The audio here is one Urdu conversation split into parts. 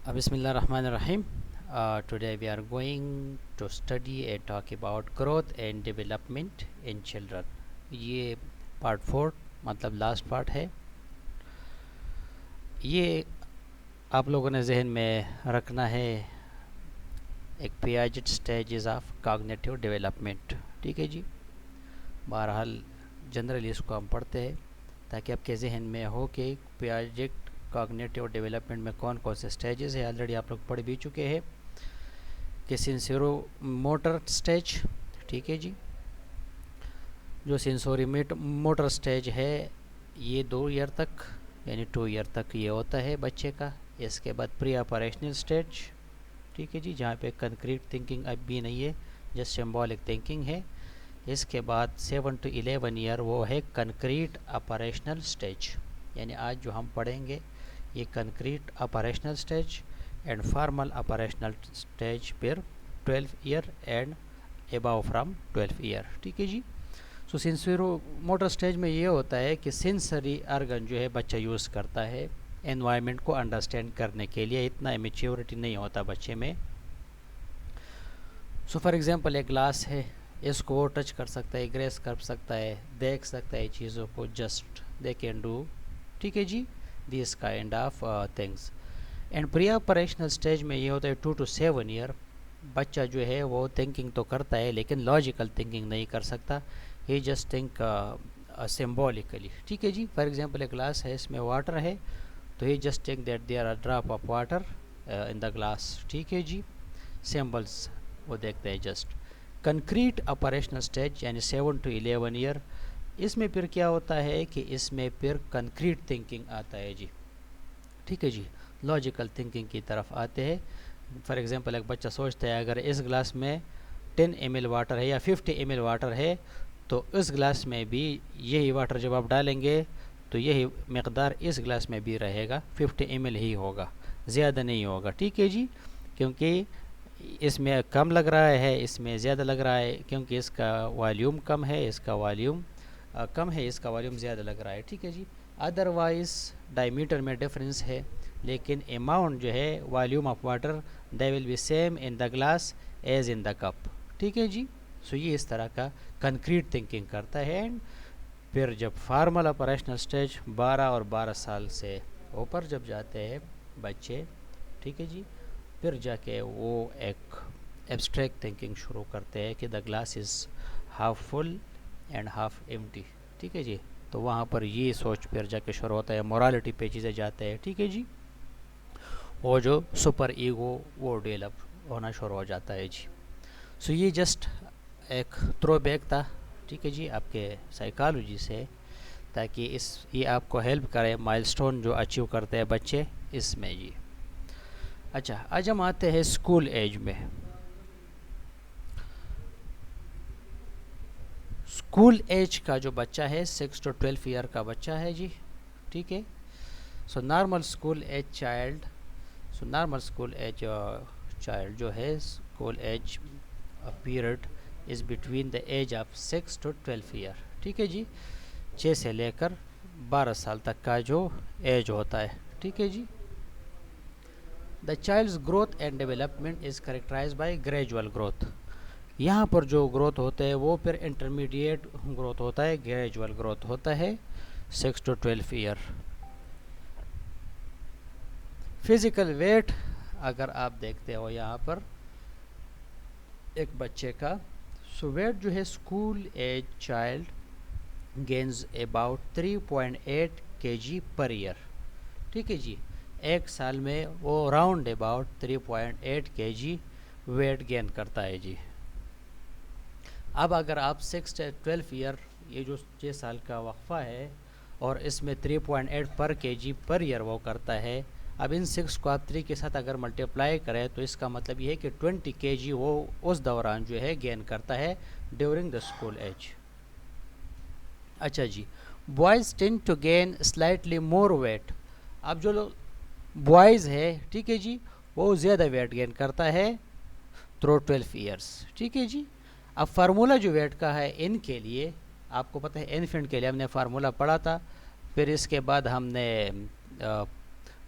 Bismillah ar-Rahman ar-Rahim. Today we are going to study and talk about growth and development in children. یہ پارٹ 4 مطلب لاسٹ پارٹ ہے. یہ آپ لوگوں نے ذہن میں رکھنا ہے ایک پیاجٹ سٹیجز آف کاگنیٹیو ڈیولپمنٹ. ٹھیک ہے جی. بہرحال جنرلی اس کو ہم پڑھتے ہیں تاکہ آپ کے ذہن میں ہو کہ پیاجٹ کاگنیٹیو ڈیولپمنٹ میں کون کون سے سٹیجز ہیں. آلریڈی آپ لوگ پڑھ بھی چکے ہیں کہ سینسورو موٹر سٹیج. ٹھیک ہے جی. جو سینسوری موٹر سٹیج ہے یہ 2 ایئر تک یعنی 2 ایئر تک یہ ہوتا ہے بچے کا. اس کے بعد پری آپریشنل سٹیج. ٹھیک ہے جی. جہاں پہ کنکریٹ تھنکنگ اب بھی نہیں ہے, جسٹ سمبولک تھنکنگ ہے. اس کے بعد 7 to 11 ایئر وہ ہے کنکریٹ آپریشنل سٹیج. یعنی آج جو ہم پڑھیں گے یہ concrete operational stage and formal operational stage پھر 12 year and above from 12 year. ٹھیک ہے جی. سو سینسورو موٹر سٹیج میں یہ ہوتا ہے کہ سینسری آرگن جو ہے بچہ یوز کرتا ہے انوائرمنٹ کو انڈرسٹینڈ کرنے کے لیے. اتنا میچیورٹی نہیں ہوتا بچے میں. سو فار ایگزامپل ایک گلاس ہے, اس کو وہ ٹچ کر سکتا ہے, گریس کر سکتا ہے, دیکھ سکتا ہے چیزوں کو, جسٹ دے کین ڈو. ٹھیک ہے جی. This kind of things. And pre operational stage میں یہ ہوتا ہے 2 to 7 ایئر. بچہ جو ہے وہ تھنکنگ تو کرتا ہے لیکن لاجیکل تھنکنگ نہیں کر سکتا. He just think symbolically. ٹھیک ہے جی. فار ایگزامپل ایک گلاس ہے, اس میں واٹر ہے, تو he just think that there are drop of water in the glass. ٹھیک ہے جی. سمبلس وہ دیکھتے ہیں جسٹ. کنکریٹ آپریشنل سٹیج یعنی 7 to 11 ایئر. اس میں پھر کیا ہوتا ہے کہ اس میں پھر کنکریٹ تھنکنگ آتا ہے جی. ٹھیک ہے جی. لاجیکل تھنکنگ کی طرف آتے ہیں. فار ایگزامپل ایک بچہ سوچتا ہے اگر اس گلاس میں 10 ml واٹر ہے یا 50 ml واٹر ہے تو اس گلاس میں بھی یہی واٹر جب آپ ڈالیں گے تو یہی مقدار اس گلاس میں بھی رہے گا, 50 ml ہی ہوگا, زیادہ نہیں ہوگا. ٹھیک ہے جی. کیونکہ اس میں کم لگ رہا ہے, اس میں زیادہ لگ رہا ہے, کیونکہ اس کا والیوم کم ہے, اس کا والیوم کم ہے, اس کا والیوم زیادہ لگ رہا ہے. ٹھیک ہے جی. ادروائز ڈائمیٹر میں ڈفرینس ہے لیکن اماؤنٹ جو ہے volume of water they will be same in the glass as in the cup. ٹھیک ہے جی. سو یہ اس طرح کا کنکریٹ تھنکنگ کرتا ہے. اینڈ پھر جب فارمل آپریشنل سٹیج 12 اور 12 سال سے اوپر جب جاتے ہیں بچے, ٹھیک ہے جی, پھر جا کے وہ ایک ایبسٹریکٹ تھنکنگ شروع کرتے ہیں کہ the glass is half full and half empty. ٹھیک ہے جی. تو وہاں پر یہ سوچ پھر جا کے شروع ہوتا ہے, مورالٹی پہ چیزیں جاتے ہیں. ٹھیک ہے جی. وہ جو سپر ایگو وہ ڈیولپ ہونا شروع ہو جاتا ہے جی. سو یہ جسٹ ایک تھرو بیک تھا, ٹھیک ہے جی, آپ کے سائیکالوجی سے, تاکہ یہ آپ کو ہیلپ کرے مائل سٹون جو اچیو کرتے ہیں بچے اس میں جی. اچھا, آج ہم آتے ہیں اسکول ایج میں. اسکول ایج کا جو بچہ ہے 6 to 12 ایئر کا بچہ ہے جی. ٹھیک ہے. So normal school age child, so normal school age child جو ہے school age period is between the age of 6 to 12 year. ٹھیک ہے جی. 6 سے لے کر 12 سال تک کا جو ایج ہوتا ہے. ٹھیک ہے جی. The child's growth and development is characterised by gradual growth. یہاں پر جو گروتھ ہوتا ہے وہ پھر انٹرمیڈیٹ گروتھ ہوتا ہے, گریجول گروتھ ہوتا ہے 6 to 12 ایئر. فزیکل ویٹ اگر آپ دیکھتے ہو یہاں پر ایک بچے کا, سو ویٹ جو ہے school age child gains about 3.8 kg per year. ٹھیک ہے جی. ایک سال میں وہ round about 3.8 kg weight gain کرتا ہے جی. اب اگر آپ 6 to 12 ایئر یہ جو 6 سال کا وقفہ ہے اور اس میں 3.8 پر kg پر ایئر وہ کرتا ہے, اب ان 6 کو آپ 3 کے ساتھ اگر ملٹیپلائی کریں تو اس کا مطلب یہ ہے کہ 20 kg وہ اس دوران جو ہے گین کرتا ہے ڈیورنگ دا اسکول ایج. اچھا جی. Boys tend to gain slightly more weight. اب جو لوگ بوائز ہے, ٹھیک ہے جی, وہ زیادہ ویٹ گین کرتا ہے تھرو 12 ایئرس. ٹھیک ہے جی. اب فارمولہ جو ویٹ کا ہے ان کے لیے آپ کو پتہ ہے, انفینٹ کے لیے ہم نے فارمولہ پڑھا تھا, پھر اس کے بعد ہم نے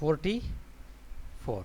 44,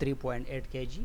3.8 kg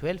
12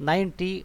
90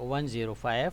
105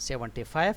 75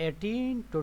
18 to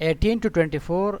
18 to 24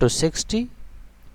to 60,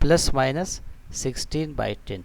±16/10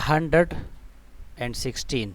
116,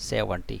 70,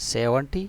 70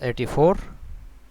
84,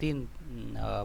3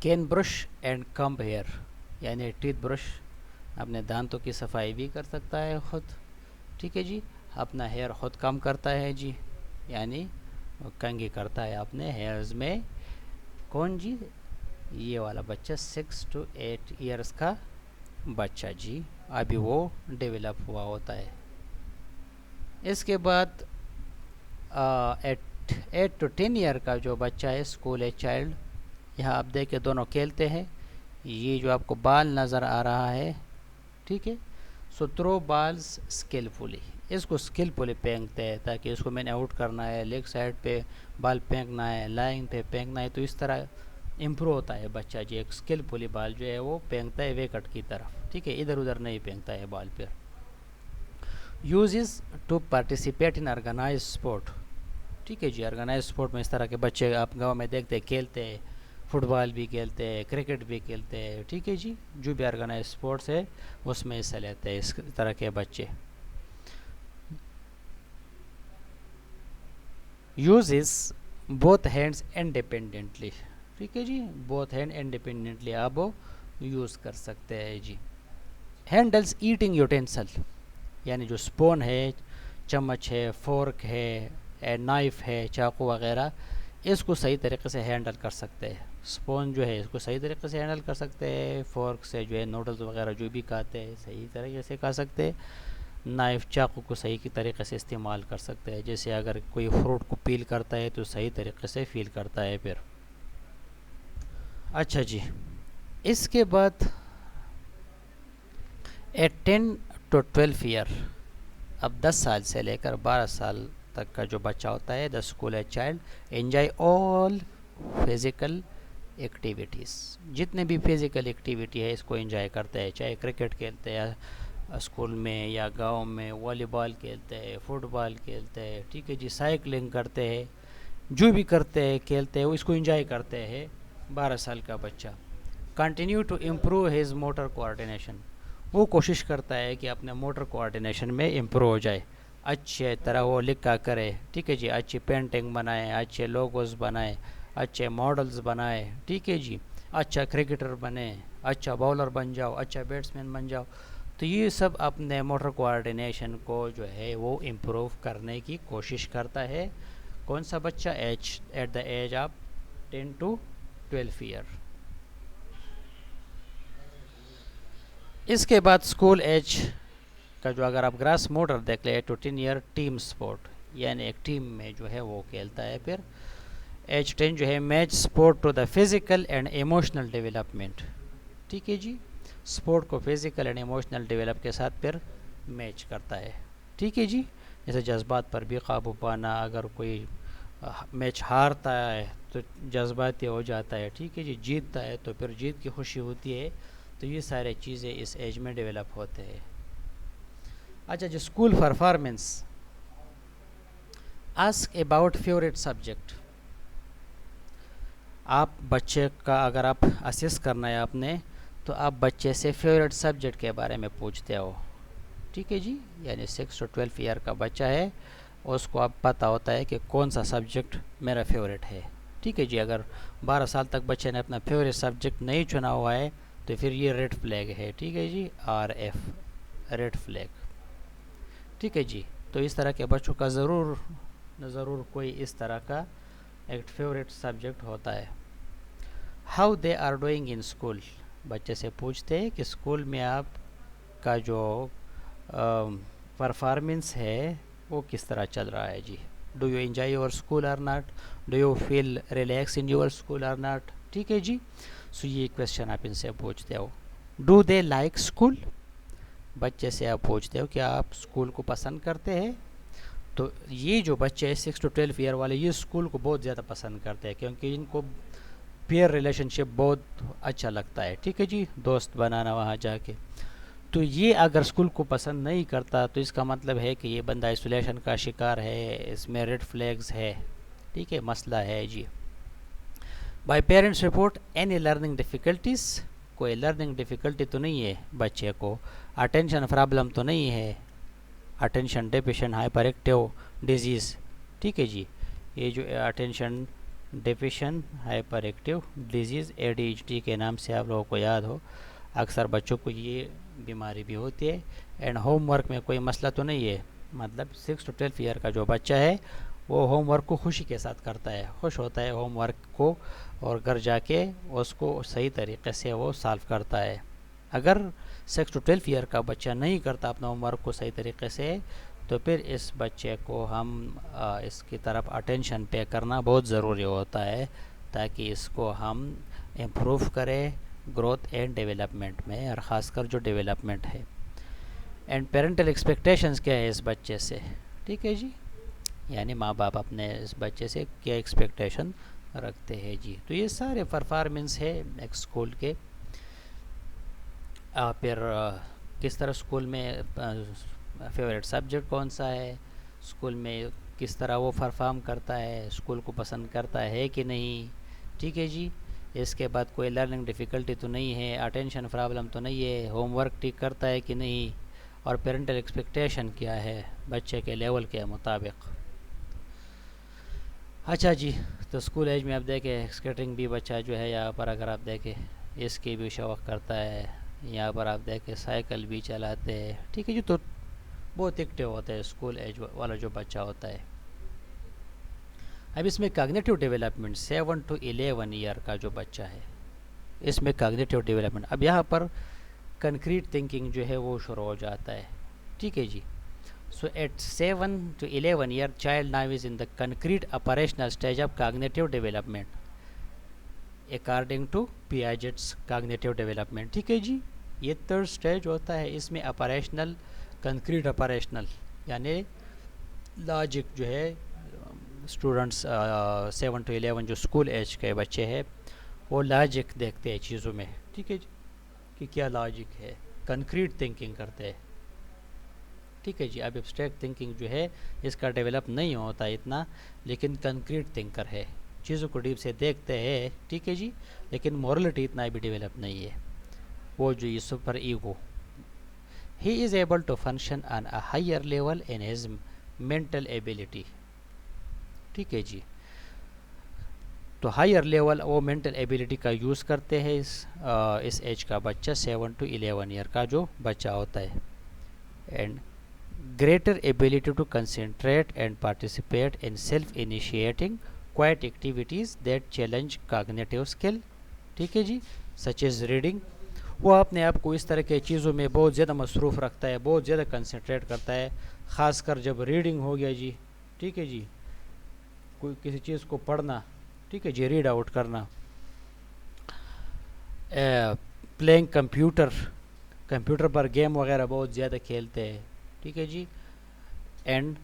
can brush and کمب hair, یعنی ٹیتھ برش اپنے دانتوں کی صفائی بھی کر سکتا ہے خود، ٹھیک ہے جی. اپنا ہیئر خود کم کرتا ہے جی، یعنی کنگھی کرتا ہے اپنے ہیئرز میں. کون جی؟ یہ والا بچہ 6 to 8 ایئرس کا بچہ جی، ابھی وہ ڈیولپ ہوا ہوتا ہے. اس کے بعد 8 to 10 ایئر کا جو بچہ ہے، اسکول ایج چائلڈ، یہاں آپ دیکھیں دونوں کھیلتے ہیں. یہ جو آپ کو بال نظر آ رہا ہے، ٹھیک ہے، سو تھرو بالز اسکلفلی، اس کو اسکلفلی پھینکتے ہیں تاکہ اس کو میں نے آؤٹ کرنا ہے، لیگ سائڈ پہ بال پھینکنا ہے، لائن پہ پھینکنا ہے، تو اس طرح امپروو ہوتا ہے بچہ جی. ایک اسکلفلی بال جو ہے وہ پھینکتا ہے وکٹ کی طرف، ٹھیک ہے، ادھر ادھر نہیں پھینکتا ہے بال پھر. Uses to participate in organize sport, ٹھیک ہے جی. آرگنائز اسپورٹ میں اس طرح کے بچے آپ گاؤں میں دیکھتے ہیں، کھیلتے ہیں، فٹ بال بھی کھیلتے ہیں، کرکٹ بھی کھیلتے ہیں، ٹھیک ہے جی. جو بھی آرگنائز اسپورٹس ہے اس میں حصہ لیتے ہیں اس طرح کے بچے. یوزز بوتھ ہینڈس انڈیپینڈنٹلی، ٹھیک ہے جی، بوتھ ہینڈ انڈیپینڈنٹلی آپ یوز کر سکتے ہیں جی. ہینڈلز ایٹنگ یوٹینسل، یعنی جو سپون ہے، چمچ ہے، فورک ہے، نائف ہے، چاقو وغیرہ، اس کو صحیح طریقے سے ہینڈل کر سکتے ہیں. سپون جو ہے اس کو صحیح طریقے سے ہینڈل کر سکتے ہیں، فورک سے جو ہے نوڈلز وغیرہ جو بھی کھاتے ہیں صحیح طریقے سے کھا سکتے ہیں. نائف، چاقو کو صحیح کی طریقے سے استعمال کر سکتے ہیں، جیسے اگر کوئی فروٹ کو پیل کرتا ہے تو صحیح طریقے سے فیل کرتا ہے پھر. اچھا جی، اس کے بعد 10 to 12 ایئر، اب 10 سال سے لے کر 12 سال تک کا جو بچہ ہوتا ہے، the school age child enjoy all physical activities, جتنے بھی فزیکل ایکٹیویٹی ہے اس کو انجوائے کرتے ہیں، چاہے کرکٹ کھیلتے ہیں اسکول میں یا گاؤں میں، والی بال کھیلتے ہیں، فٹ بال کھیلتے ہیں، ٹھیک ہے جی، سائیکلنگ کرتے ہیں، جو بھی کرتے ہیں کھیلتے ہیں وہ اس کو انجوائے کرتے ہیں 12 سال کا بچہ. Continue to improve his motor coordination, وہ کوشش کرتا ہے کہ اپنے موٹر کوآرڈینیشن میں امپروو ہو جائے، اچھے طرح وہ لکھا کرے، ٹھیک ہے جی، اچھی پینٹنگ بنائے، اچھے لوگوز بنائے، اچھے ماڈلز بنائے، ٹھیک ہے جی، اچھا کرکٹر بنے، اچھا باولر بن جاؤ، اچھا بیٹسمین بن جاؤ. تو یہ سب اپنے موٹر کوآرڈینیشن کو جو ہے وہ امپروو کرنے کی کوشش کرتا ہے. کون سا بچہ؟ At the age of 10 to 12 year. اس کے بعد اسکول ایج کا جو اگر آپ گراس موٹر دیکھ لیں 8 to 10 ایئر، ٹیم سپورٹ، یعنی ایک ٹیم میں جو ہے وہ کھیلتا ہے. پھر ایج 10 جو ہے much support to the physical and emotional development, ٹھیک ہے جی، سپورٹ کو فزیکل اینڈ ایموشنل ڈیولپ کے ساتھ پھر میچ کرتا ہے، ٹھیک ہے جی. جیسے جذبات پر بھی قابو پانا، اگر کوئی میچ ہارتا ہے تو جذباتی ہو جاتا ہے، ٹھیک ہے جی، جیتتا ہے تو پھر جیت کی خوشی ہوتی ہے. تو یہ سارے چیزیں اس ایج میں ڈیولپ ہوتے ہیں. اچھا جی، school performance, ask about favourite subject. آپ بچے کا اگر آپ اسیس کرنا ہے آپ نے، تو آپ بچے سے فیوریٹ سبجیکٹ کے بارے میں پوچھتے ہو، ٹھیک ہے جی. یعنی 6 to 12 ایئر کا بچہ ہے، اس کو اب پتہ ہوتا ہے کہ کون سا سبجیکٹ میرا فیوریٹ ہے، ٹھیک ہے جی. اگر 12 سال تک بچے نے اپنا فیوریٹ سبجیکٹ نہیں چنا ہوا ہے تو پھر یہ ریڈ فلیگ ہے، ٹھیک ہے جی، RF، ریڈ فلیگ، ٹھیک ہے جی. تو اس طرح کے بچوں کا ضرور کوئی اس طرح کا ایک فیوریٹ سبجیکٹ ہوتا ہے. How they are doing in school, بچے سے پوچھتے ہیں کہ اسکول میں آپ کا جو پرفارمنس ہے وہ کس طرح چل رہا ہے جی. Do you enjoy your school or not, do you feel relax in your school or not, ٹھیک ہے جی. سو یہ کویشچن آپ ان سے پوچھتے ہو. ڈو دے لائک اسکول، بچے سے آپ پوچھتے ہو کہ آپ اسکول کو پسند کرتے ہیں. تو یہ جو بچے 6 to 12 ایئر والے یہ اسکول کو بہت زیادہ پسند کرتے ہیں، کیونکہ ان کو پیئر ریلیشن شپ بہت اچھا لگتا ہے، ٹھیک ہے جی، دوست بنانا وہاں جا کے. تو یہ اگر اسکول کو پسند نہیں کرتا تو اس کا مطلب ہے کہ یہ بندہ آئسولیشن کا شکار ہے، اس میں ریڈ فلیگز ہے، ٹھیک ہے، مسئلہ ہے جی. By parents report any learning difficulties, کوئی لرننگ ڈیفیکلٹی تو نہیں ہے بچے کو، اٹینشن پرابلم تو نہیں ہے، attention deficient hyper active disease, ٹھیک ہے جی. یہ جو attention deficient hyper active disease ADHD کے نام سے آپ لوگوں کو یاد ہو، اکثر بچوں کو یہ بیماری بھی ہوتی ہے. اینڈ ہوم ورک میں کوئی مسئلہ تو نہیں ہے، مطلب 6 to 12 ایئر کا جو بچہ ہے وہ ہوم ورک کو خوشی کے ساتھ کرتا ہے، خوش ہوتا ہے ہوم ورک کو، اور گھر جا کے اس کو صحیح طریقے سے وہ سالو کرتا ہے. اگر 6 to 12 ایئر کا بچہ نہیں کرتا اپنا ہوم ورک کو صحیح طریقے سے، تو پھر اس بچے کو ہم اس کی طرف اٹینشن پے کرنا بہت ضروری ہوتا ہے، تاکہ اس کو ہم امپروو کریں گروتھ اینڈ ڈیولپمنٹ میں، اور خاص کر جو ڈیولپمنٹ ہے. اینڈ پیرنٹل ایکسپیکٹیشنز کیا ہے اس بچے سے، ٹھیک ہے جی، یعنی ماں باپ اپنے اس بچے سے کیا ایکسپیکٹیشن رکھتے ہیں جی. تو یہ سارے پرفارمنس ہے ایک اسکول کے. پھر کس طرح اسکول میں فیوریٹ سبجیکٹ کون سا ہے، اسکول میں کس طرح وہ پرفارم کرتا ہے، اسکول کو پسند کرتا ہے کہ نہیں، ٹھیک ہے جی. اس کے بعد کوئی لرننگ ڈیفیکلٹی تو نہیں ہے، اٹینشن پرابلم تو نہیں ہے، ہوم ورک ٹھیک کرتا ہے کہ نہیں، اور پیرنٹل ایکسپیکٹیشن کیا ہے بچے کے لیول کے مطابق. اچھا جی، تو اسکول ایج میں آپ دیکھیں اسکیٹنگ بھی بچہ جو ہے یہاں پر اگر آپ دیکھیں اس کی بھی شوق کرتا ہے، یہاں پر آپ دیکھیں سائیکل بھی چلاتے ہیں، ٹھیک ہے جی. تو بہت ایکٹیو ہوتا ہے اسکول ایج والا جو بچہ ہوتا ہے. اب اس میں کاگنیٹیو ڈیولپمنٹ 7 to 11 ایئر کا جو بچہ ہے، اس میں کاگنیٹیو ڈیولپمنٹ، اب یہاں پر کنکریٹ تھنکنگ جو ہے وہ شروع ہو جاتا ہے، ٹھیک ہے جی. So at 7 to 11 year child now is in the concrete operational stage of cognitive development according to Piaget's cognitive development. ٹھیک ہے جی، یہ تھرڈ سٹیج ہوتا ہے، اس میں اپریشنل کنکریٹ اپریشنل یعنی لاجک جو ہے اسٹوڈنٹس 7 to 11 جو اسکول ایج کے بچے ہیں وہ لاجک دیکھتے ہیں چیزوں میں، ٹھیک ہے جی، کہ کیا لاجک ہے، کنکریٹ تھنکنگ کرتے ہیں، ٹھیک ہے جی. اب ایبسٹریکٹ تھنکنگ جو ہے اس کا ڈیولپ نہیں ہوتا اتنا، لیکن کنکریٹ تھنکر ہے، چیزوں کو ڈیپ سے دیکھتے ہیں، ٹھیک ہے جی، لیکن مورلٹی اتنا بھی ڈیولپ نہیں ہے. وہ جو یہ super ego, he is able to function on a higher level in his mental ability, ٹھیک ہے جی. تو ہائر لیول وہ مینٹل ایبلٹی کا یوز کرتے ہیں اس ایج کا بچہ 7 to 11 ایئر کا جو بچہ ہوتا ہے. And greater ability to concentrate and participate in self-initiating quiet activities that challenge cognitive skill، ٹھیک ہے جی، such as reading. وہ اپنے آپ کو اس طرح کے چیزوں میں بہت زیادہ مصروف رکھتا ہے، بہت زیادہ کنسنٹریٹ کرتا ہے، خاص کر جب ریڈنگ ہو گیا جی، ٹھیک ہے جی، کوئی کسی چیز کو پڑھنا، ٹھیک ہے جی، ریڈ آؤٹ کرنا. پلینگ کمپیوٹر پر گیم وغیرہ بہت زیادہ کھیلتے ہیں، ٹھیک ہے جی. اینڈ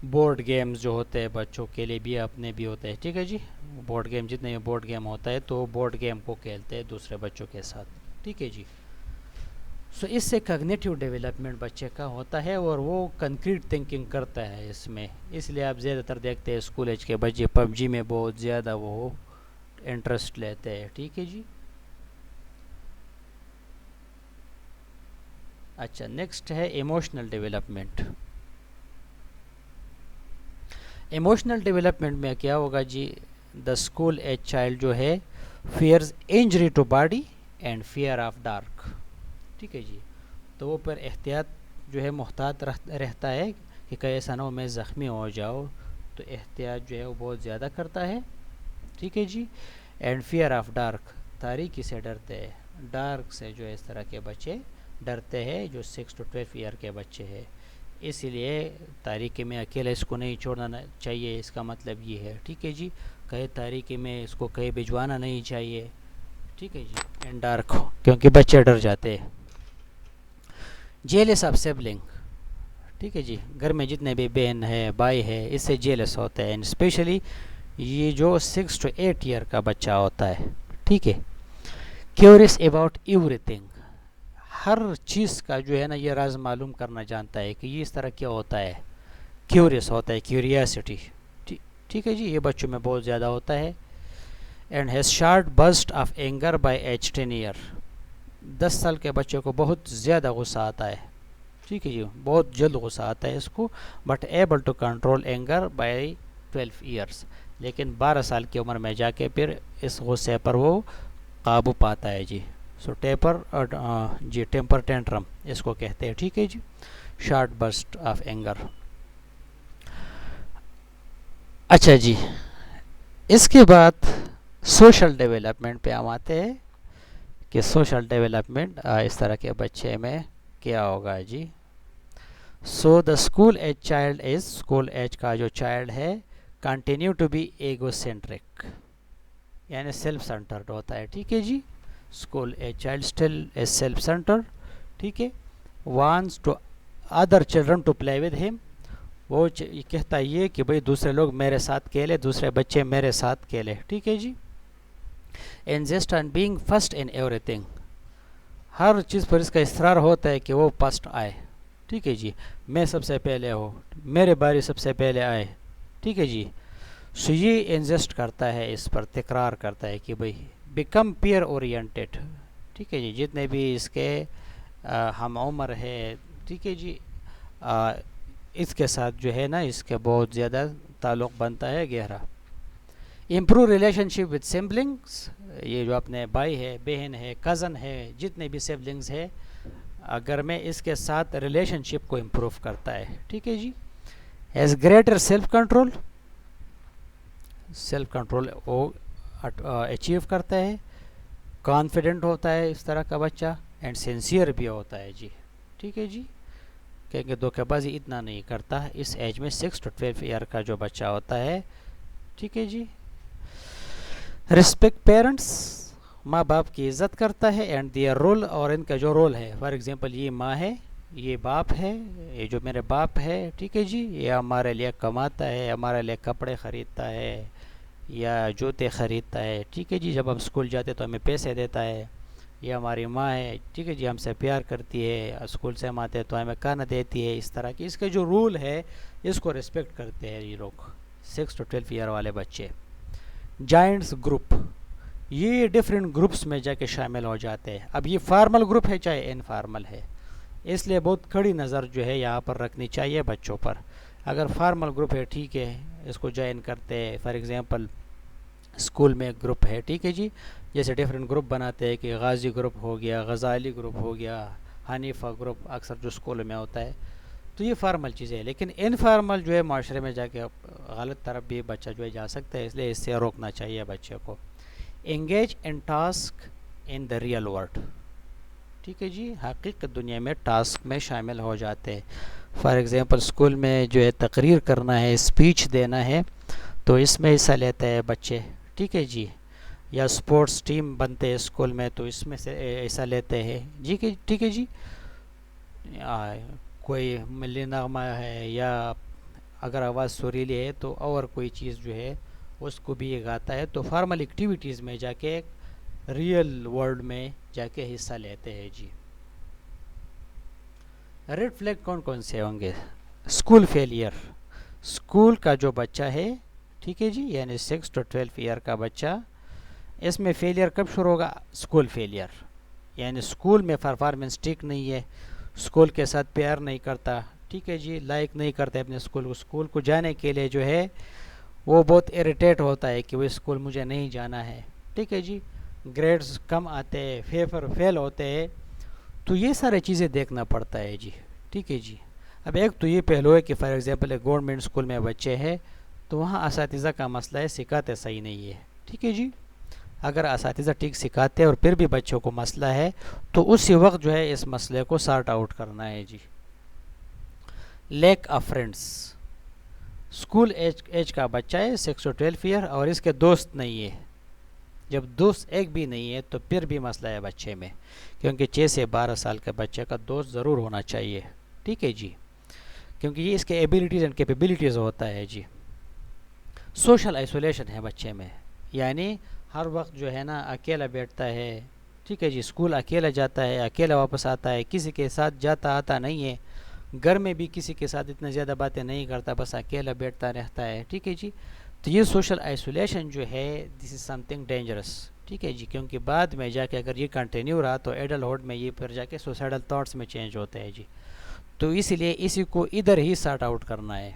بورڈ گیمز جو ہوتے ہیں بچوں کے لیے بھی اپنے بھی ہوتے ہیں، ٹھیک ہے جی، بورڈ گیم جتنے بھی بورڈ گیم ہوتا ہے تو بورڈ گیم کو کھیلتے ہیں دوسرے بچوں کے ساتھ، ٹھیک ہے جی. سو اس سے کگنیٹیو ڈیولپمنٹ بچے کا ہوتا ہے اور وہ کنکریٹ تھنکنگ کرتا ہے اس میں. اس لیے آپ زیادہ تر دیکھتے ہیں اسکول ایج کے بچے PUBG میں بہت زیادہ وہ انٹرسٹ لیتے ہیں، ٹھیک ہے جی. اچھا، نیکسٹ ہے ایموشنل ڈیولپمنٹ. ایموشنل ڈیولپمنٹ میں کیا ہوگا جی، دا اسکول ایج چائلڈ جو ہے fears injury to body and fear of dark, ٹھیک ہے جی. تو وہ پر احتیاط جو ہے محتاط رہتا ہے کہ کہیں ایسا نہ ہو میں زخمی ہو جاؤ، تو احتیاط جو ہے وہ بہت زیادہ کرتا ہے، ٹھیک ہے جی. اینڈ فیئر آف ڈارک، تاریکی سے ڈرتے ہیں، ڈارک سے جو اس طرح کے بچے ڈرتے ہیں جو 6 to 12 ایئر کے بچے ہیں. اسی لیے تاریکی میں اکیلے اس کو نہیں چھوڑنا چاہیے، اس کا مطلب یہ ہے، ٹھیک ہے جی. کہیں تاریکی میں اس کو کہیں بھجوانا نہیں چاہیے، ٹھیک ہے جی. اینڈ ڈارک کیونکہ بچے ڈر جاتے ہیں. جیلس آف سبلنگ، ٹھیک ہے جی، گھر میں جتنے بھی بہن ہے بھائی ہے اس سے جیلس ہوتے ہیں، اینڈ اسپیشلی یہ جو 6 to 8 ایئر کا بچہ ہوتا ہے، ٹھیک ہے. کیوریس اباؤٹ ایوری تھنگ، ہر چیز کا جو ہے نا یہ راز معلوم کرنا جانتا ہے کہ یہ اس طرح کیا ہوتا ہے، کیوریس ہوتا ہے، کیوریاسٹی، ٹھیک ہے جی، یہ بچوں میں بہت زیادہ ہوتا ہے. And has short burst of anger by age 10 year, 10 سال کے بچے کو بہت زیادہ غصہ آتا ہے، ٹھیک ہے جی، بہت جلد غصہ آتا ہے اس کو. But able to control anger by 12 years, لیکن 12 سال کی عمر میں جا کے پھر اس غصے پر وہ قابو پاتا ہے جی. سو ٹیپر جی ٹیمپر ٹینٹرم اس کو کہتے ہیں. ٹھیک ہے جی, شارٹ برسٹ آف اینگر. اچھا جی, اس کے بعد سوشل ڈیولپمنٹ پہ ہم آتے ہیں کہ سوشل ڈیولپمنٹ اس طرح کے بچے میں کیا ہوگا جی. So the school age child is, school age کا جو چائلڈ ہے continue to be ego centric, یعنی سیلف سینٹرڈ ہوتا ہے. ٹھیک ہے جی, school age child still is self centred. ٹھیک ہے, wants to other children to play with him, وہ کہتا یہ کہ بھئی دوسرے لوگ میرے ساتھ کھیلے, دوسرے بچے میرے ساتھ کھیلے. ٹھیک ہے جی, insist on being first in everything, ہر چیز پر اس کا اصرار ہوتا ہے کہ وہ فرسٹ آئے. ٹھیک ہے جی, میں سب سے پہلے ہوں, میرے باری سب سے پہلے آئے. ٹھیک ہے جی, سو یہ انسسٹ کرتا ہے, اس پر تکرار کرتا ہے کہ بھئی بیکم پیئر اورینٹیڈ. ٹھیک ہے جی, جتنے بھی اس کے ہم عمر ہے, ٹھیک ہے جی, اس کے ساتھ جو ہے نا اس کے بہت زیادہ تعلق بنتا ہے گہرا. Improve relation ship with siblings, یہ جو اپنے بھائی ہے, بہن ہے, کزن ہے, جتنے بھی سبلنگس ہے اگر میں اس کے ساتھ ریلیشن شپ کو امپروو کرتا ہے. ٹھیک ہے جی, has greater self control, self control وہ اچیو کرتا ہے, کانفیڈنٹ ہوتا ہے اس طرح کا بچہ, اینڈ سنسیئر بھی ہوتا ہے جی. ٹھیک ہے جی, کیونکہ دھوکے بازی اتنا نہیں کرتا اس ایج میں, 6 to 12 ایئر کا جو بچہ ہوتا ہے. ٹھیک ہے جی, رسپیکٹ پیرنٹس, ماں باپ کی عزت کرتا ہے, اینڈ دیئر رول, اور ان کا جو رول ہے, فار ایگزامپل یہ ماں ہے, یہ باپ ہے, یہ جو میرے باپ ہے. ٹھیک ہے جی, یہ ہمارے لیے کماتا ہے, ہمارے لیے کپڑے خریدتا ہے یا جوتے خریدتا ہے. ٹھیک ہے جی, جب ہم اسکول جاتے تو ہمیں پیسے دیتا ہے. یہ ہماری ماں ہے, ٹھیک ہے جی, ہم سے پیار کرتی ہے, اسکول سے ہم آتے تو ہمیں کھانا دیتی ہے. اس طرح کی اس کے جو رول ہے اس کو ریسپیکٹ کرتے ہیں یہ لوگ, 6 to 12 ایئر والے بچے. جائنٹس گروپ, یہ ڈفرینٹ گروپس میں جا کے شامل ہو جاتے ہیں. اب یہ فارمل گروپ ہے چاہے انفارمل ہے, اس لیے بہت کڑی نظر جو ہے یہاں پر رکھنی چاہیے بچوں پر. اگر فارمل گروپ ہے ٹھیک ہے, اس کو جوائن کرتے ہیں. فار ایگزامپل اسکول میں ایک گروپ ہے, ٹھیک ہے جی, جیسے ڈفرینٹ گروپ بناتے ہیں کہ غازی گروپ ہو گیا, غزالی گروپ ہو گیا, حنیفہ گروپ, اکثر جو اسکول میں ہوتا ہے. تو یہ فارمل چیزیں ہیں, لیکن انفارمل جو ہے معاشرے میں جا کے غلط طرف بھی بچہ جو ہے جا سکتا ہے, اس لیے اس سے روکنا چاہیے بچے کو. Engage in task in the real world, ٹھیک ہے جی, حقیقت دنیا میں ٹاسک میں شامل ہو جاتے ہیں. فار ایگزامپل اسکول میں جو ہے تقریر کرنا ہے, اسپیچ دینا ہے, تو اس میں حصہ لیتے ہیں بچے. ٹھیک ہے جی, یا اسپورٹس ٹیم بنتے ہیں اسکول میں تو اس میں سے حصہ لیتے ہیں جی. کہ ٹھیک ہے جی, کوئی ملی نغمہ ہے یا اگر آواز سریلی ہے تو اور کوئی چیز جو ہے اس کو بھی یہ گاتا ہے. تو فارمل ایکٹیویٹیز میں جا کے ریئل ورلڈ میں جا کے حصہ لیتے ہیں جی. ریڈ فلیگ کون کون سے ہوں گے؟ اسکول فیلئر, اسکول کا جو بچہ ہے, ٹھیک ہے جی, یعنی 6 to 12 ایئر کا بچہ, اس میں فیلئر کب شروع ہوگا؟ اسکول فیلئر, یعنی اسکول میں پرفارمنس ٹھیک نہیں ہے, اسکول کے ساتھ پیار نہیں کرتا, ٹھیک ہے جی, لائک نہیں کرتا اپنے اسکول کو, اسکول کو جانے کے لیے جو ہے وہ بہت اریٹیٹ ہوتا ہے کہ وہ اسکول مجھے نہیں جانا ہے. ٹھیک ہے جی, گریڈز کم آتے ہیں, فیل ہوتے ہیں, تو یہ سارے چیزیں دیکھنا پڑتا ہے جی. ٹھیک ہے جی, اب ایک تو یہ پہلو ہے کہ فار ایگزامپل ایک گورنمنٹ اسکول میں بچے ہیں تو وہاں اساتذہ کا مسئلہ ہے, سکھاتے صحیح نہیں ہے. ٹھیک ہے جی, اگر اساتذہ ٹھیک سکھاتے ہیں اور پھر بھی بچوں کو مسئلہ ہے تو اسی وقت جو ہے اس مسئلے کو سارٹ آؤٹ کرنا ہے جی. Lack of friends, school age کا بچہ ہے 6 to 12 ایئر اور اس کے دوست نہیں ہے. جب دوست ایک بھی نہیں ہے تو پھر بھی مسئلہ ہے بچے میں, کیونکہ 6 سے 12 سال کے بچے کا دوست ضرور ہونا چاہیے. ٹھیک ہے جی, کیونکہ یہ اس کے ایبیلیٹیز اینڈ کیپیبلٹیز ہوتا ہے جی. سوشل آئسولیشن ہے بچے میں, یعنی ہر وقت جو ہے نا اکیلا بیٹھتا ہے. ٹھیک ہے جی, اسکول اکیلا جاتا ہے, اکیلا واپس آتا ہے, کسی کے ساتھ جاتا آتا نہیں ہے, گھر میں بھی کسی کے ساتھ اتنا زیادہ باتیں نہیں کرتا, بس اکیلا بیٹھتا رہتا ہے. ٹھیک ہے جی, تو یہ سوشل آئسولیشن جو ہے دس از سم تھنگ ڈینجرس. ٹھیک ہے جی, کیونکہ بعد میں جا کے اگر یہ کنٹینیو رہا تو ایڈلہڈ میں یہ پھر جا کے سوسائڈل تھاٹس میں چینج ہوتے ہیں جی. تو اس لیے اسی کو ادھر ہی سارٹ آؤٹ کرنا ہے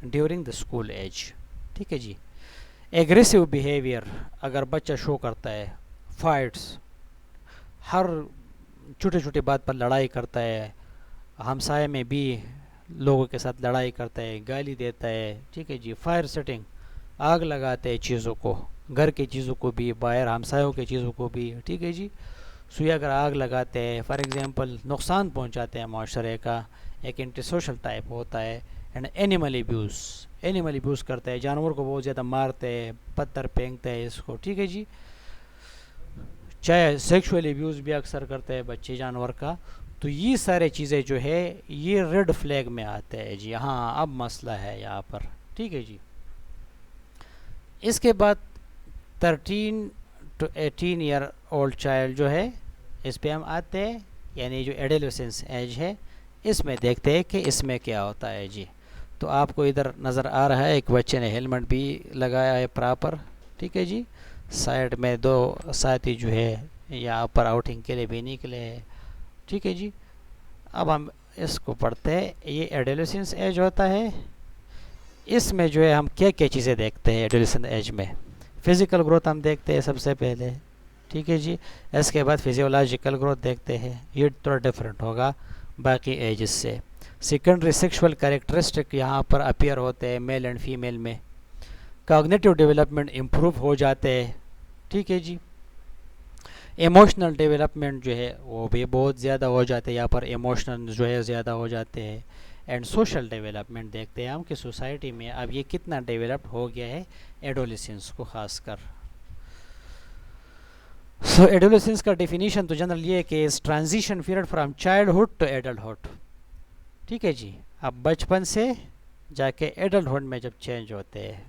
ڈیورنگ دا اسکول ایج. ٹھیک ہے جی, ایگریسو بیہیویئر اگر بچہ شو کرتا ہے، فائٹس، ہر چھوٹے چھوٹے بات پر لڑائی کرتا ہے، ہمسائے میں بھی لوگوں کے ساتھ لڑائی کرتا ہے، گالی دیتا ہے، ٹھیک ہے جی، فائر سیٹنگ، آگ لگاتے ہیں چیزوں کو، گھر کی چیزوں کو بھی، باہر ہمسایوں کی چیزوں کو بھی، ٹھیک ہے جی، سوئی اگر آگ لگاتے ہیں، فار ایگزامپل نقصان پہنچاتے ہیں معاشرے کا، ایک اینٹی سوشل ٹائپ ہوتا ہے. اینڈ اینیمل ابیوز کرتا ہے، جانور کو بہت زیادہ مارتے ہیں، پتھر پھینکتے ہیں اس کو، ٹھیک ہے جی، چاہے سیکشول ابیوز بھی اکثر کرتے ہیں بچے جانور کا. تو یہ سارے چیزیں جو ہے یہ ریڈ فلیگ میں آتے ہیں جی، ہاں اب مسئلہ ہے یہاں پر، ٹھیک ہے جی. اس کے بعد 13 to 18 ایئر اولڈ چائلڈ جو ہے اس پہ ہم آتے ہیں، یعنی جو ایڈولسنس ایج ہے اس میں دیکھتے ہیں کہ اس میں کیا ہوتا ہے جی. تو آپ کو ادھر نظر آ رہا ہے ایک بچے نے ہیلمٹ بھی لگایا ہے پراپر، ٹھیک ہے جی، سائڈ میں دو ساتھی جو ہے یہاں پر آؤٹنگ کے لیے بھی نکلے ہیں، ٹھیک ہے جی. اب ہم اس کو پڑھتے ہیں، یہ ایڈولسنس ایج ہوتا ہے. اس میں جو ہے ہم کیا کیا چیزیں دیکھتے ہیں ایڈولسنس ایج میں؟ فزیکل گروتھ ہم دیکھتے ہیں سب سے پہلے، ٹھیک ہے جی. اس کے بعد فزیولوجیکل گروتھ دیکھتے ہیں، یہ تھوڑا ڈفرینٹ ہوگا باقی ایجز سے. سیکنڈری سیکشول کریکٹرسٹک یہاں پر اپیئر ہوتے ہیں میل اینڈ فیمیل میں. کاگنیٹیو ڈیولپمنٹ امپروو ہو جاتے ہیں، ٹھیک ہے جی. ایموشنل ڈیولپمنٹ جو ہے وہ بھی بہت زیادہ ہو جاتے ہیں، یہاں پر ایموشنل جو ہے زیادہ ہو جاتے ہیں. اینڈ سوشل ڈیولپمنٹ دیکھتے ہیں ہم کہ سوسائٹی میں اب یہ کتنا ڈیولپڈ ہو گیا ہے ایڈولسنس کو خاص کر. سو ایڈولسنس کا ڈیفینیشن تو جنرل یہ ہے کہ اس transition period from childhood to adulthood, ٹھیک ہے جی. اب بچپن سے جا کے ایڈلٹہڈ میں جب چینج ہوتے ہیں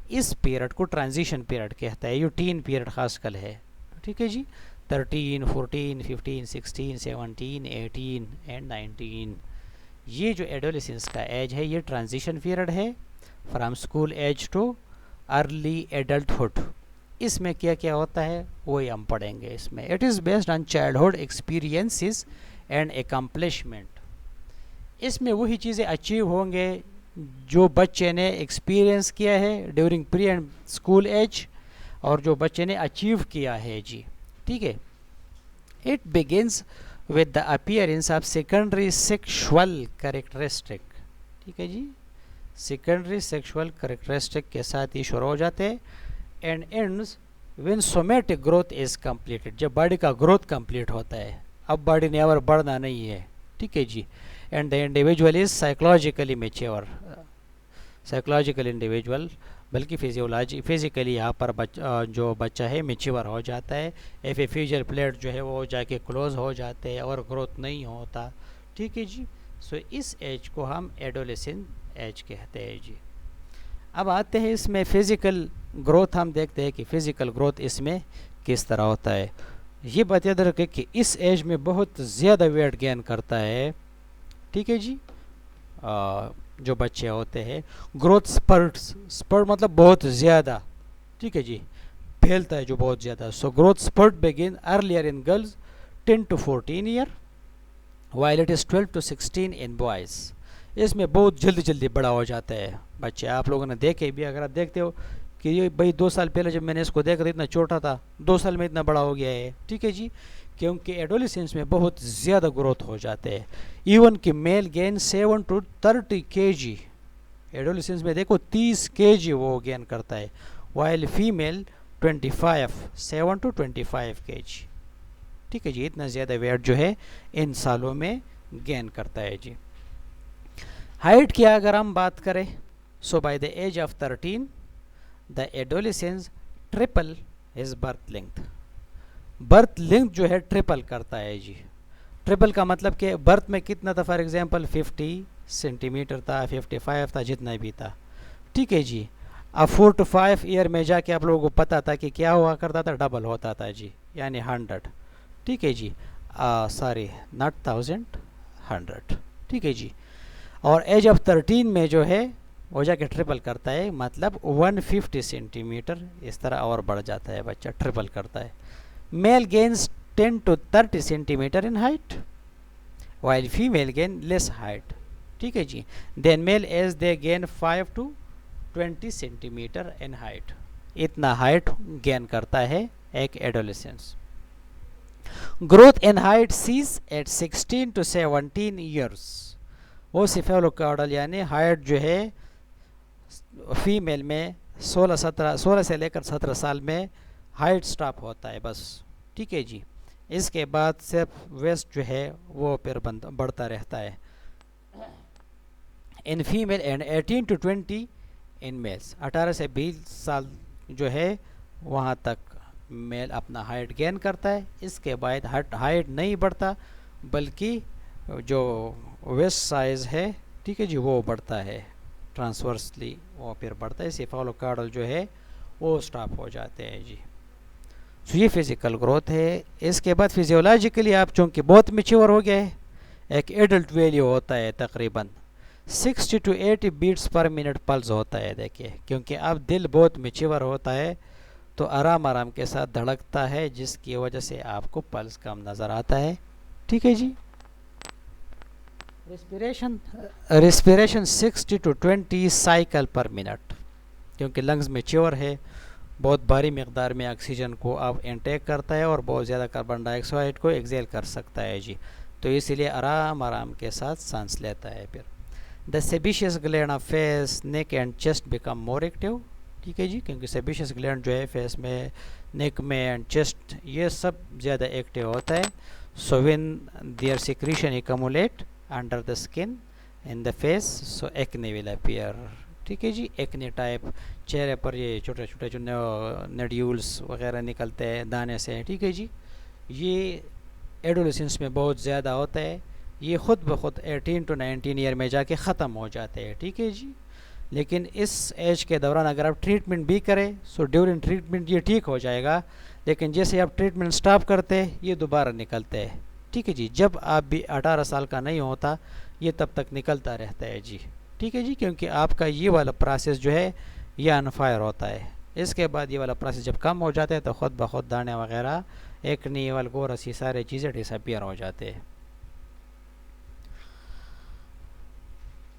اس پیریڈ کو ٹرانزیشن پیریڈ کہتا ہے. یہ ٹین پیریڈ خاص کر ہے، ٹھیک ہے جی. 13 14 15 16 17 18 اینڈ 19، یہ جو ایڈولسنس کا ایج ہے یہ ٹرانزیشن پیریڈ ہے from school age to early adulthood. اس میں کیا کیا ہوتا ہے وہی ہم پڑھیں گے اس میں. It is based on childhood experiences and accomplishment. اس میں وہی چیزیں اچیو ہوں گے جو بچے نے ایکسپیرینس کیا ہے during pre and school age, اور جو بچے نے اچیو کیا ہے جی، ٹھیک ہے. It begins with the appearance of secondary sexual characteristic, ٹھیک ہے جی. سیکنڈری سیکشول کریکٹرسٹک کے ساتھ یہ شروع ہو جاتے ہیں. And ends when somatic growth is completed, جب باڈی کا گروتھ کمپلیٹ ہوتا ہے، اب باڈی نے اور بڑھنا نہیں ہے، ٹھیک ہے جی. And the individual is psychologically mature, psychological individual بلکہ فزیکلی یہاں پر جو بچہ ہے میچیور ہو جاتا ہے. ایف اے فیوجر پلیٹ جو ہے وہ جا کے کلوز ہو جاتے ہیں اور گروتھ نہیں ہوتا، ٹھیک ہے جی. سو اس ایج کو ہم ایڈولسنٹ ایج کہتے ہیں جی. اب آتے ہیں اس میں فزیکل گروتھ، ہم دیکھتے ہیں کہ فزیکل گروتھ اس میں کس طرح ہوتا ہے. یہ بات یاد رکھیں کہ اس ایج میں بہت زیادہ ویٹ گین کرتا ہے، ٹھیک ہے جی. جو بچے ہوتے ہیں گروتھ سپرٹ مطلب بہت زیادہ، ٹھیک ہے جی، پھیلتا ہے جو بہت زیادہ. So growth spurt begin earlier in girls 10 to 14 year while it is 12 to 16 in boys. اس میں بہت جلدی بڑا ہو جاتا ہے بچے. آپ لوگوں نے دیکھے بھی، اگر آپ دیکھتے ہو کہ یہ بھائی 2 سال پہلے جب میں نے اس کو دیکھا تھا اتنا چھوٹا تھا، 2 سال میں اتنا بڑا ہو گیا ہے، ٹھیک ہے جی. کیونکہ ایڈولسنس میں بہت زیادہ گروتھ ہو جاتے ہیں. ایون کہ میل گین 7 to 30 kg، ایڈولسنس میں دیکھو 30 kg وہ گین کرتا ہے، وائل فیمیل 7 to 25 kg، ٹھیک ہے جی. اتنا زیادہ ویٹ جو ہے ان سالوں میں گین کرتا ہے جی. ہائٹ کی اگر ہم بات کریں، so by the age of 13 the adolescence triple his birth length. Birth length جو ہے ٹرپل کرتا ہے جی. ٹرپل کا مطلب کہ برتھ میں کتنا تھا، فار ایگزامپل 50 سینٹی میٹر تھا، 55 تھا، جتنا بھی تھا، ٹھیک ہے جی. اب 4 to 5 ایئر میں جا کے آپ لوگوں کو پتا تھا کہ کیا ہوا کرتا تھا، ڈبل ہوتا تھا جی، یعنی 100، ٹھیک ہے جی. سوری ناٹ 1000، 100، ٹھیک ہے جی. اور ایج آف 13 میں جو ہے وہ جا کے ٹرپل کرتا ہے، مطلب 150 سینٹی میٹر اس طرح اور بڑھ جاتا ہے بچہ، ٹرپل کرتا ہے. Male gains 10 to 30 centimetre in height while female gain less height, ٹھیک ہے جی. Then male as they gain 5 to 20 centimetre in height. اتنا ہائٹ گین کرتا ہے ایک adolescence. Growth in height ceases at 16 to 17 years. وہ سیفالوکارڈل یعنی ہائٹ جو ہے فیمیل میں 16 سے لے کر 17 سال میں ہائٹ سٹاپ ہوتا ہے بس. ٹھیک ہے جی. اس کے بعد صرف ویسٹ جو ہے وہ پھر بڑھتا رہتا ہے in female and 18 to 20 in males. 18 سے 20 سال جو ہے وہاں تک میل اپنا ہائٹ گین کرتا ہے. اس کے بعد ہائٹ نہیں بڑھتا بلکہ جو ویسٹ سائز ہے ٹھیک ہے جی وہ بڑھتا ہے ٹرانسورسلی, وہ پھر بڑھتا ہے. سیفالوکارڈل جو ہے وہ سٹاپ ہو جاتے ہیں جی. سو یہ فزیکل گروتھ ہے. اس کے بعد فزیولوجیکلی آپ چونکہ بہت میچور ہو گئے, ایک ایڈلٹ ویلیو ہوتا ہے تقریباً 60 to 80 beats per minute pulse ہوتا ہے. دیکھیے کیونکہ اب دل بہت میچور ہوتا ہے تو آرام آرام کے ساتھ دھڑکتا ہے, جس کی وجہ سے آپ کو پلس کم نظر آتا ہے. ٹھیک ہے جی. Respiration 60 to 20 cycle per minute, کیونکہ لنگز میچور ہے, بہت بھاری مقدار میں آکسیجن کو آپ انٹیک کرتا ہے اور بہت زیادہ کاربن ڈائی آکسائڈ کو ایکزیل کر سکتا ہے جی. تو اسی لیے آرام آرام کے ساتھ سانس لیتا ہے. پھر the sebaceous gland of face neck and chest become more active. ٹھیک ہے جی, کیونکہ سیبیشیس گلینڈ جو ہے فیس میں, نیک میں اینڈ چیسٹ یہ سب زیادہ ایکٹیو ہوتا ہے. So when their secretion accumulate under the skin in the face so acne will appear. ٹھیک ہے جی. ایکنے ٹائپ چہرے پر یہ چھوٹے چھوٹے جو نیڈیولس وغیرہ نکلتے ہیں دانے سے. ٹھیک ہے جی. یہ ایڈولیسنس میں بہت زیادہ ہوتا ہے. یہ خود بخود 18 to 19 ایئر میں جا کے ختم ہو جاتے ہیں. ٹھیک ہے جی. لیکن اس ایج کے دوران اگر آپ ٹریٹمنٹ بھی کریں سو ڈیورنگ ٹریٹمنٹ یہ ٹھیک ہو جائے گا, لیکن جیسے آپ ٹریٹمنٹ سٹاپ کرتے یہ دوبارہ نکلتے ہیں. ٹھیک ہے جی. جب آپ بھی 18 سال کا نہیں ہوتا یہ تب تک نکلتا رہتا ہے جی. ٹھیک ہے جی. کیونکہ آپ کا یہ والا پروسیس جو ہے یہ انفائر ہوتا ہے. اس کے بعد یہ والا پروسیس جب کم ہو جاتا ہے تو خود بخود دانے وغیرہ ایکنی والگورس یہ سارے چیزیں ڈس اپیئر ہو جاتے ہیں.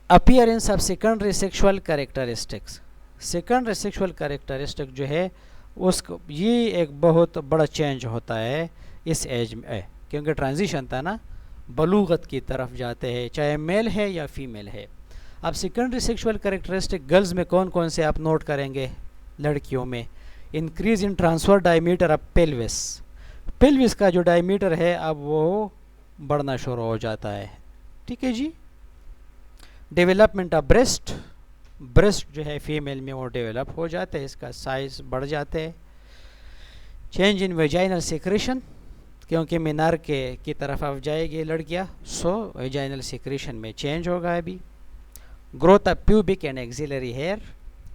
Appearance of secondary sexual characteristics. Secondary sexual characteristic جو ہے اس کو یہ ایک بہت بڑا چینج ہوتا ہے اس ایج میں, کیونکہ ٹرانزیشن تھا نا, بلوغت کی طرف جاتے ہیں چاہے میل ہے یا فیمیل ہے. اب سیکنڈری سیکشول کریکٹرسٹک گرلز میں کون کون سے آپ نوٹ کریں گے لڑکیوں میں؟ Increase in transfer diameter of pelvis. Pelvis کا جو ڈائیمیٹر ہے اب وہ بڑھنا شروع ہو جاتا ہے. ٹھیک ہے جی. Development of breast. بریسٹ جو ہے فیمیل میں وہ ڈیولپ ہو جاتے ہیں, اس کا سائز بڑھ جاتے ہیں. چینج ان ویجائنل سیکریشن, کیونکہ مینار کی طرف اب جائے گی لڑکیاں سو ویجائنل سیکریشن میں چینج ہوگا ابھی. Growth of pubic and axillary hair.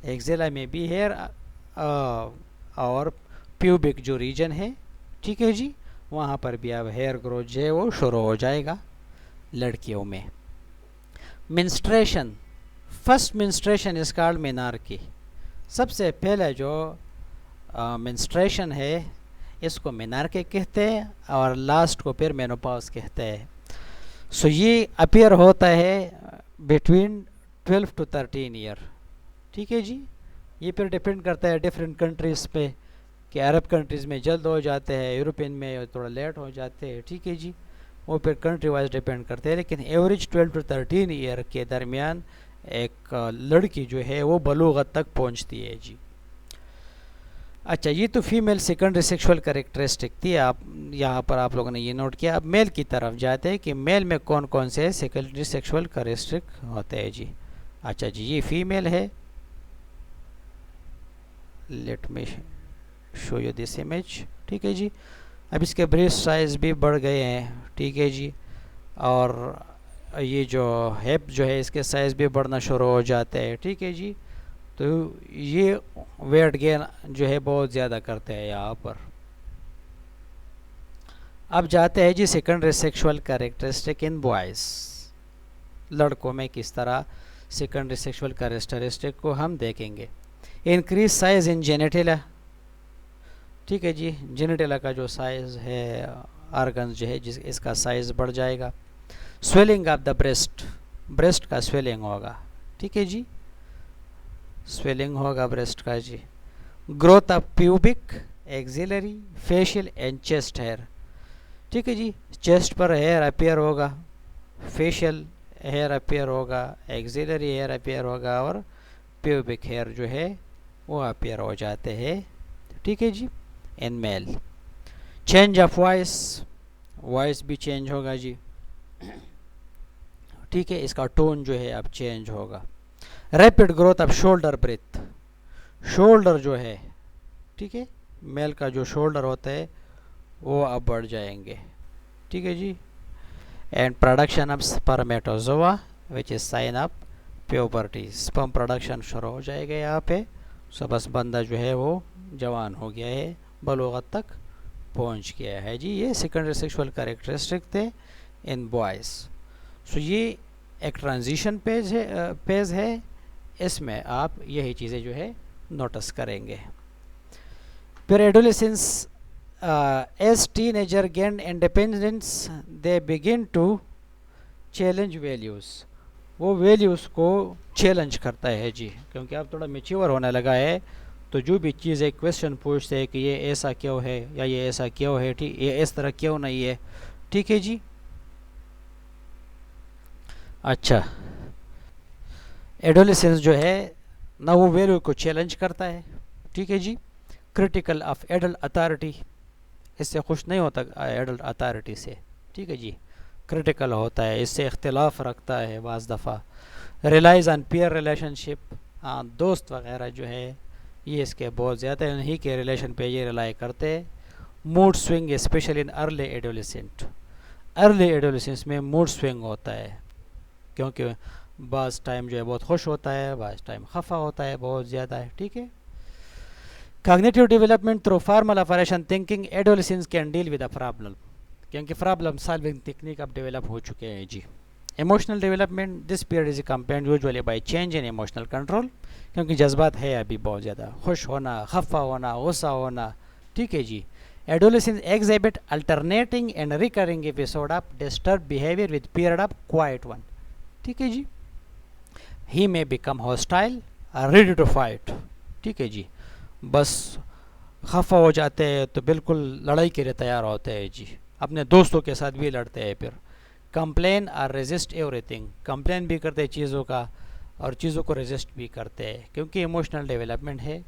Axilla میں بھی ہیئر اور پیوبک جو ریجن ہے ٹھیک ہے جی وہاں پر بھی اب ہیئر گروتھ جو ہے وہ شروع ہو جائے گا لڑکیوں میں. منسٹریشن. فرسٹ منسٹریشن اس کالڈ مینار کی. سب سے پہلے جو منسٹریشن ہے اس کو مینار کے کہتے ہیں اور لاسٹ کو پھر مینوپاز کہتے ہیں. سو یہ اپیئر ہوتا ہے بٹوین 12 to 13 ایئر. ٹھیک ہے جی. یہ پھر ڈپینڈ کرتا ہے ڈفرینٹ کنٹریز پہ کہ عرب کنٹریز میں جلد ہو جاتے ہیں, یورپین میں تھوڑا لیٹ ہو جاتے ہیں. ٹھیک ہے جی. وہ پھر کنٹری وائز ڈپینڈ کرتے ہیں, لیکن ایوریج 12 to 13 ایئر کے درمیان ایک لڑکی جو ہے وہ بلوغت تک پہنچتی ہے جی. اچھا یہ تو فیمیل سیکنڈری سیکشول کریکٹرسٹک تھی, آپ یہاں پر آپ لوگوں نے یہ نوٹ کیا. اب میل کی طرف جاتے ہیں کہ میل میں کون کون سے سیکنڈری سیکشول کریکٹرسٹک ہوتے ہیں جی. اچھا جی یہ فیمیل ہے. Let me show you this image. ٹھیک ہے جی. اب اس کے بریسٹ سائز بھی بڑھ گئے ہیں. ٹھیک ہے جی. اور یہ جو ہیپ جو ہے اس کے سائز بھی بڑھنا شروع ہو جاتے ہیں. ٹھیک ہے جی. تو یہ ویٹ گین جو ہے بہت زیادہ کرتے ہیں یہاں پر. اب جاتے ہیں جی secondary sexual characteristic in boys. لڑکوں میں کس طرح سیکنڈری سیکشول کریکٹرسٹک کو ہم دیکھیں گے. انکریز سائز ان جینیٹیلا. ٹھیک ہے جی. جینیٹیلا کا جو سائز ہے آرگنز جو ہے اس کا سائز بڑھ جائے گا. Swelling of the breast. Breast کا سویلنگ ہوگا. ٹھیک ہے جی. سویلنگ ہوگا بریسٹ کا جی. Growth of pubic, axillary, facial and chest hair. ٹھیک ہے جی, چیسٹ پر ہیئر اپیئر ہوگا, فیشیل ہیئر اپیئر ہوگا, ایگزیلری ہیئر اپیئر ہوگا, اور پیوبک ہیئر جو ہے وہ اپیئر ہو جاتے ہیں. ٹھیک ہے جی, ان میل. چینج آف وائس, وائس بھی چینج ہوگا جی. ٹھیک ہے, اس کا ٹون جو ہے اب چینج ہوگا. Rapid growth of shoulder breadth, shoulder جو ہے, ٹھیک ہے, میل کا جو شولڈر ہوتا ہے وہ اب بڑھ جائیں گے. ٹھیک ہے جی. And production of spermatozoa which is sign of puberty, sperm production شروع ہو جائے گا یہاں پہ. سو بس بندہ جو ہے وہ جوان ہو گیا ہے, بلوغت تک پہنچ گیا ہے جی. یہ سیکنڈری سیکشول کریکٹرسٹک تھے ان بوائز. سو یہ ایک ٹرانزیشن پیز ہے, اس میں آپ یہی چیزیں جو ہے نوٹس کریں گے. پھر adolescence, as teenager gain independence they begin to challenge values, وہ ویلیوز کو چیلنج کرتا ہے جی, کیونکہ اب تھوڑا میچیور ہونے لگا ہے. تو جو بھی چیزیں کویشچن پوچھتے ہیں کہ یہ ایسا کیوں ہے, یا یہ ایسا کیوں ہے, ٹھیک, یہ اس طرح کیوں نہیں ہے. ٹھیک ہے جی. اچھا, ایڈولیسنس جو ہے نہ وہ ویلیو کو چیلنج کرتا ہے. ٹھیک ہے جی. کرٹیکل آف ایڈلٹ اتھارٹی, اس سے خوش نہیں ہوتا ایڈلٹ اتھارٹی سے. ٹھیک ہے جی, کرٹیکل ہوتا ہے, اس سے اختلاف رکھتا ہے بعض دفعہ. ریلائز آن پیئر ریلیشن شپ, ہاں دوست وغیرہ جو ہے یہ اس کے بہت زیادہ انہی کے ریلیشن پہ یہ ریلائی کرتے. Mood swing especially in early adolescent, early adolescence میں موڈ سوئنگ ہوتا ہے, کیونکہ بعض ٹائم جو ہے بہت خوش ہوتا ہے, بعض ٹائم خفا ہوتا ہے بہت زیادہ ہے. ٹھیک ہے. Cognitive development through formal operation thinking, adolescents can deal with a problem, کیونکہ پرابلم سالونگ تکنیک اب ڈیولپ ہو چکے ہیں جی. Emotional development, this period is accompanied usually by change in emotional control, کیونکہ جذبات ہے ابھی بہت زیادہ, خوش ہونا, خفا ہونا, غصہ ہونا. ٹھیک ہے جی. Adolescents exhibit alternating and recurring episode of disturbed behavior with period of quiet one. ٹھیک ہے جی. He may become hostile or ready to fight. ٹھیک ہے جی. بس خفا ہو جاتے ہیں تو بالکل لڑائی کے لیے تیار ہوتے ہیں جی, اپنے دوستوں کے ساتھ بھی لڑتے ہیں. پھر کمپلین اور ریزسٹ ایوری تھنگ, کمپلین بھی کرتے ہیں چیزوں کا اور چیزوں کو ریزسٹ بھی کرتے ہیں, کیونکہ ایموشنل ڈیولپمنٹ ہے.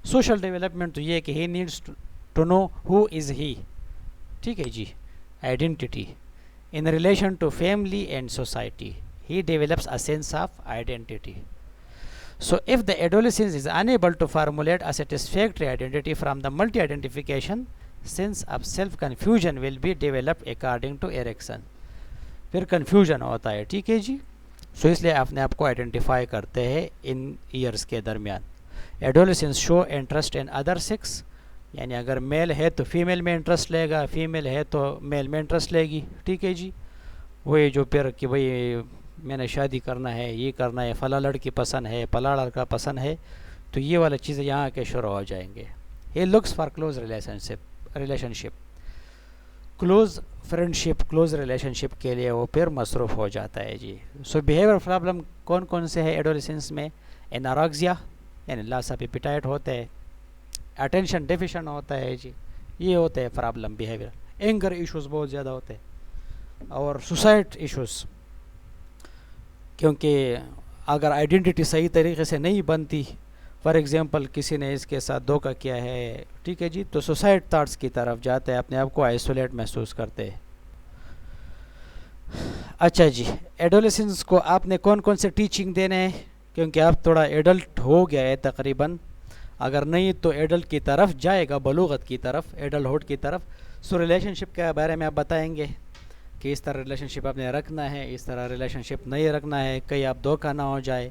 سوشل ڈیولپمنٹ تو یہ ہے کہ he needs to know who is he. ٹھیک ہے جی. Identity in relation to family and society, he develops a sense of identity. So if the adolescent is unable to formulate a satisfactory identity from the multi-identification, sense of self-confusion will be developed according to Erikson. پھر کنفیوژن ہوتا ہے. ٹھیک ہے جی. سو اس لیے اپنے آپ کو آئیڈینٹیفائی کرتے ہیں ان ایئرس کے درمیان. Adolescence show interest in other sex, یعنی اگر میل ہے تو فیمیل میں انٹرسٹ لے گا, فیمیل ہے تو میل میں انٹرسٹ لے گی. ٹھیک ہے جی. وہی جو پھر کہ بھائی میں نے شادی کرنا ہے, یہ کرنا ہے, فلاں لڑکی پسند ہے, فلاں لڑکا پسند ہے, تو یہ والا چیزیں یہاں کے شروع ہو جائیں گے. He looks for close relationship, close friendship, close relationship کے لیے وہ پھر مصروف ہو جاتا ہے جی. سو بیہیویئر پرابلم کون کون سے ہے ایڈولیسنس میں؟ اناراکسیا یعنی لاس آف ایپیٹائٹ ہوتا ہے, اٹینشن ڈیفیشن ہوتا ہے جی, یہ ہوتے ہیں پرابلم بیہیویئر. اینگر ایشوز بہت زیادہ ہوتے ہیں, اور سوسائڈ ایشوز, کیونکہ اگر آئیڈینٹی صحیح طریقے سے نہیں بنتی, فار ایگزامپل کسی نے اس کے ساتھ دھوکہ کیا ہے, ٹھیک ہے جی, تو سوسائڈ تھاٹس کی طرف جاتے ہیں, اپنے آپ کو آئسولیٹ محسوس کرتے ہیں. اچھا جی. ایڈولیسنس کو آپ نے کون کون سے ٹیچنگ دینے ہیں, کیونکہ آپ تھوڑا ایڈلٹ ہو گیا ہے تقریباً, اگر نہیں تو ایڈلٹ کی طرف جائے گا, بلوغت کی طرف, ایڈلٹہڈ کی طرف. سو ریلیشن شپ کے بارے میں آپ بتائیں گے کہ اس طرح ریلیشن شپ آپ نے رکھنا ہے, اس طرح ریلیشن شپ نہیں رکھنا ہے, کہیں آپ دھوکہ نہ ہو جائے.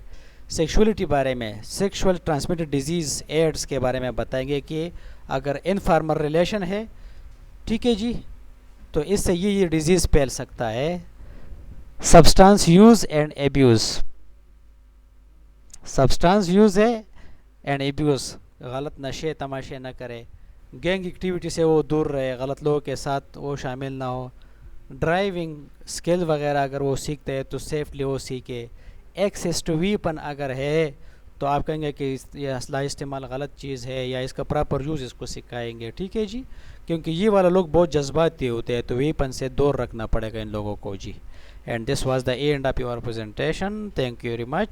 سیکشولیٹی بارے میں, سیکشول ٹرانسمیٹڈ ڈیزیز ایڈس کے بارے میں بتائیں گے کہ اگر انفارمل ریلیشن ہے, ٹھیک ہے جی, تو اس سے یہ ڈیزیز پھیل سکتا ہے. Substance use and abuse, substance use ہے اینڈ ایبیوز, غلط نشے تماشے نہ کرے, گینگ ایکٹیویٹی سے وہ دور رہے, غلط لوگوں کے ساتھ وہ شامل نہ ہو. ڈرائیونگ اسکل وغیرہ اگر وہ سیکھتے ہیں تو سیفلی وہ سیکھے. ایکسیس ٹو ویپن اگر ہے تو آپ کہیں گے کہ یہ اسلحہ استعمال غلط چیز ہے یا اس کا پراپر یوز اس کو سکھائیں گے. ٹھیک ہے جی, کیونکہ یہ والا لوگ بہت جذباتی ہوتے ہیں تو ویپن سے دور رکھنا پڑے گا ان لوگوں کو جی. And this was the end of your presentation. Thank you very much.